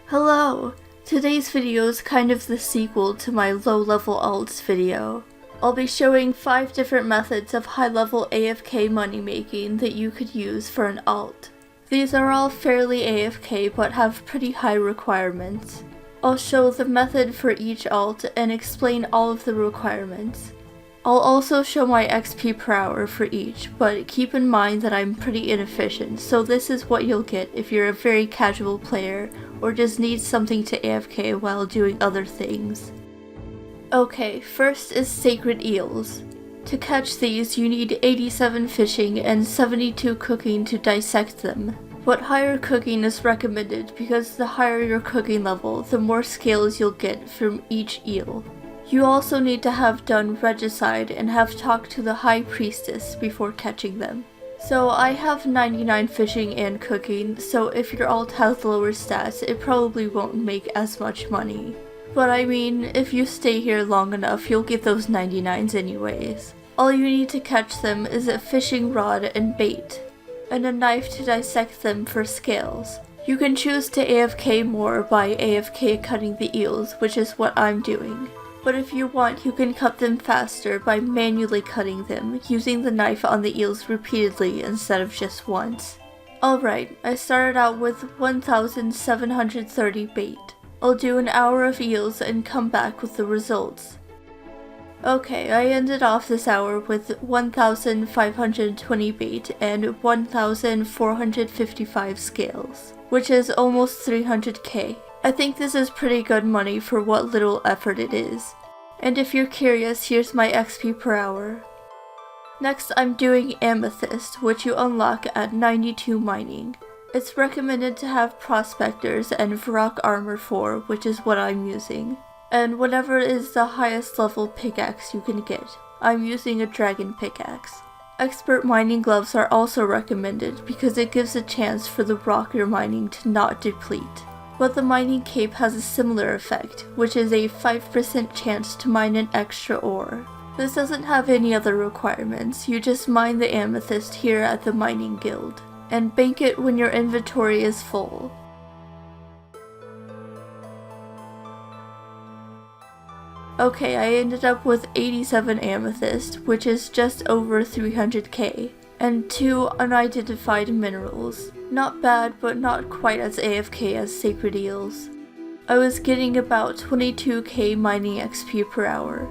Hello! Today's video is kind of the sequel to my low-level alts video. I'll be showing 5 different methods of high-level AFK money making that you could use for an alt. These are all fairly AFK but have pretty high requirements. I'll show the method for each alt and explain all of the requirements. I'll also show my XP per hour for each, but keep in mind that I'm pretty inefficient, so this is what you'll get if you're a very casual player or just need something to AFK while doing other things. Okay, first is sacred eels. To catch these, you need 87 fishing and 72 cooking to dissect them. But higher cooking is recommended because the higher your cooking level, the more scales you'll get from each eel. You also need to have done regicide and have talked to the high priestess before catching them. So I have 99 fishing and cooking, so if your alt has lower stats, it probably won't make as much money. But I mean, if you stay here long enough, you'll get those 99s anyways. All you need to catch them is a fishing rod and bait, and a knife to dissect them for scales. You can choose to AFK more by AFK cutting the eels, which is what I'm doing. But if you want, you can cut them faster by manually cutting them, using the knife on the eels repeatedly instead of just once. Alright, I started out with 1,730 bait. I'll do an hour of eels and come back with the results. Okay, I ended off this hour with 1,520 bait and 1,455 scales, which is almost 300k. I think this is pretty good money for what little effort it is. And if you're curious, here's my XP per hour. Next, I'm doing amethyst, which you unlock at 92 mining. It's recommended to have prospectors and Varrock armor for, which is what I'm using. And whatever is the highest level pickaxe you can get. I'm using a dragon pickaxe. Expert mining gloves are also recommended because it gives a chance for the rock you're mining to not deplete. But the mining cape has a similar effect, which is a 5% chance to mine an extra ore. This doesn't have any other requirements, you just mine the amethyst here at the mining guild, and bank it when your inventory is full. Okay, I ended up with 87 amethyst, which is just over 300k, and 2 unidentified minerals. Not bad, but not quite as AFK as sacred eels. I was getting about 22k mining XP per hour.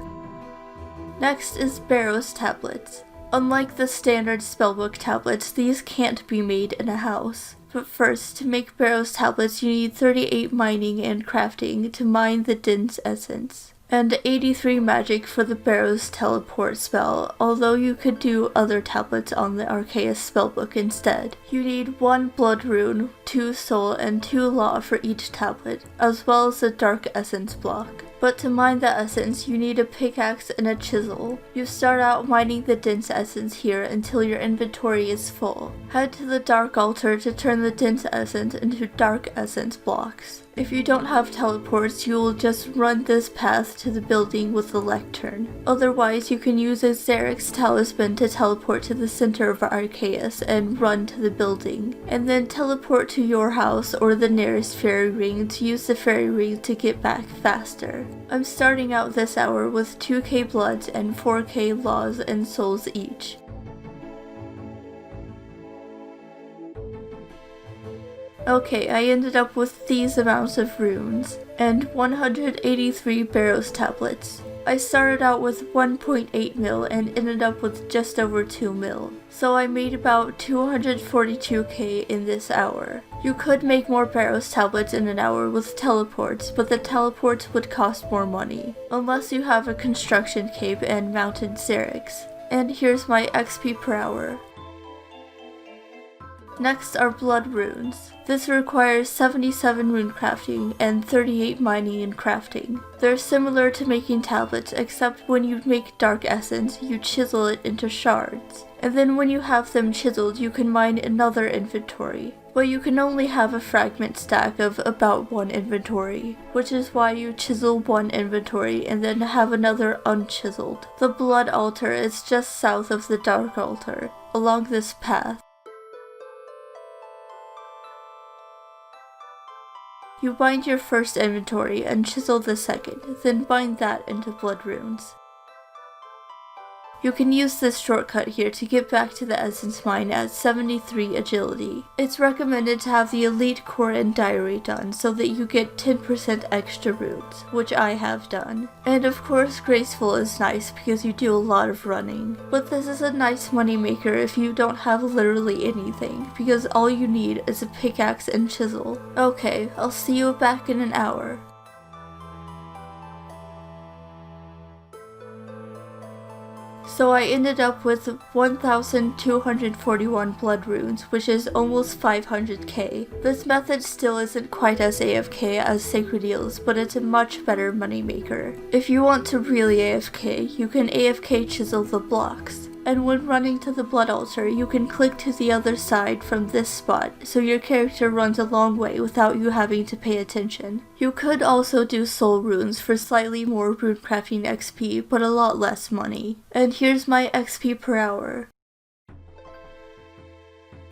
Next is barrows tablets. Unlike the standard spellbook tablets, these can't be made in a house. But first, to make barrows tablets you need 38 mining and crafting to mine the dense essence, and 83 magic for the barrows teleport spell, although you could do other tablets on the Arceus spellbook instead. You need 1 blood rune, 2 soul, and 2 law for each tablet, as well as a dark essence block. But to mine the essence, you need a pickaxe and a chisel. You start out mining the dense essence here until your inventory is full. Head to the dark altar to turn the dense essence into dark essence blocks. If you don't have teleports, you will just run this path to the building with the lectern. Otherwise, you can use a Xerix talisman to teleport to the center of Arceus and run to the building, and then teleport to your house or the nearest fairy ring to use the fairy ring to get back faster. I'm starting out this hour with 2k bloods and 4k laws and souls each. Okay, I ended up with these amounts of runes, and 183 barrows tablets. I started out with 1.8 mil and ended up with just over 2 mil, so I made about 242k in this hour. You could make more barrows tablets in an hour with teleports, but the teleports would cost more money, unless you have a construction cape and mounted Xerix. And here's my XP per hour. Next are blood runes. This requires 77 rune crafting and 38 mining and crafting. They're similar to making tablets, except when you make dark essence, you chisel it into shards. And then when you have them chiseled, you can mine another inventory. But you can only have a fragment stack of about 1 inventory, which is why you chisel 1 inventory and then have another unchiseled. The blood altar is just south of the dark altar, along this path. You bind your first inventory and chisel the second, then bind that into blood runes. You can use this shortcut here to get back to the essence mine at 73 agility. It's recommended to have the elite core and diary done so that you get 10% extra runes, which I have done. And of course graceful is nice because you do a lot of running. But this is a nice money maker if you don't have literally anything, because all you need is a pickaxe and chisel. Okay, I'll see you back in an hour. So I ended up with 1,241 blood runes, which is almost 500k. This method still isn't quite as AFK as sacred eels, but it's a much better moneymaker. If you want to really AFK, you can AFK chisel the blocks. And when running to the blood altar, you can click to the other side from this spot, so your character runs a long way without you having to pay attention. You could also do soul runes for slightly more rune crafting XP, but a lot less money. And here's my XP per hour.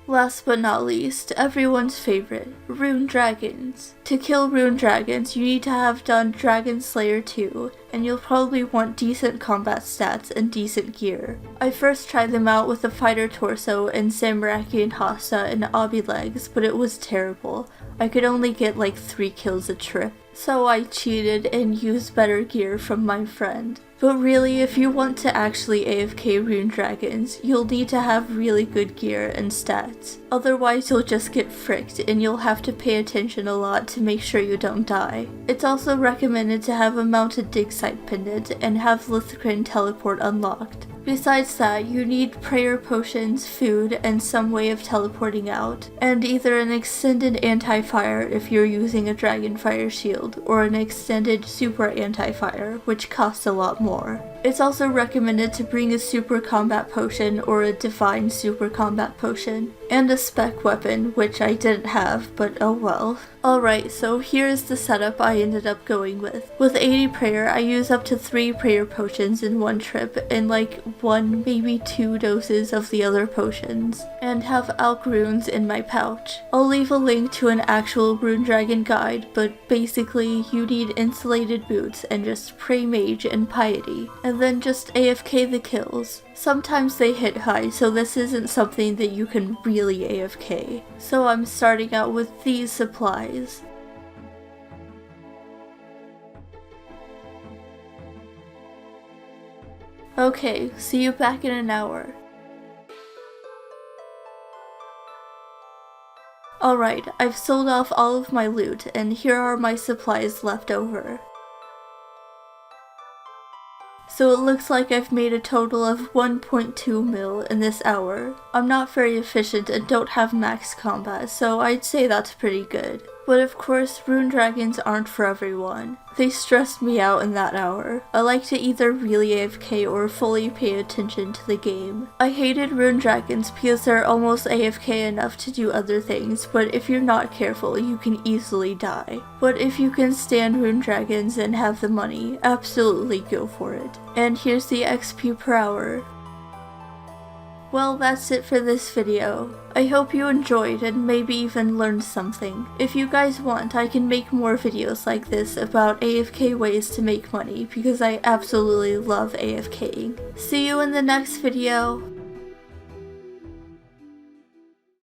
Last but not least, everyone's favorite, rune dragons. To kill rune dragons, you need to have done Dragon Slayer 2, and you'll probably want decent combat stats and decent gear. I first tried them out with the fighter torso and Samuraki and Hasa and Abi legs, but it was terrible. I could only get like 3 kills a trip. So I cheated and used better gear from my friend. But really, if you want to actually AFK rune dragons, you'll need to have really good gear and stats. Otherwise you'll just get fricked and you'll have to pay attention a lot to make sure you don't die. It's also recommended to have a mounted dig site pendant and have Lithgren teleport unlocked. Besides that, you need prayer potions, food, and some way of teleporting out, and either an extended anti-fire if you're using a dragon fire shield, or an extended super anti-fire, which costs a lot more. It's also recommended to bring a super combat potion or a divine super combat potion, and a spec weapon, which I didn't have, but oh well. Alright, so here's the setup I ended up going with. With 80 prayer, I use up to 3 prayer potions in one trip, and like 1, maybe 2 doses of the other potions, and have alch runes in my pouch. I'll leave a link to an actual rune dragon guide, but basically you need insulated boots and just pray mage and piety, and then just AFK the kills. Sometimes they hit high, so this isn't something that you can really AFK. So I'm starting out with these supplies. Okay, see you back in an hour. Alright, I've sold off all of my loot, and here are my supplies left over. So it looks like I've made a total of 1.2 mil in this hour. I'm not very efficient and don't have max combat, so I'd say that's pretty good. But of course, rune dragons aren't for everyone. They stressed me out in that hour. I like to either really AFK or fully pay attention to the game. I hated rune dragons because they're almost AFK enough to do other things, but if you're not careful, you can easily die. But if you can stand rune dragons and have the money, absolutely go for it. And here's the XP per hour. Well, that's it for this video. I hope you enjoyed and maybe even learned something. If you guys want, I can make more videos like this about AFK ways to make money because I absolutely love AFKing. See you in the next video!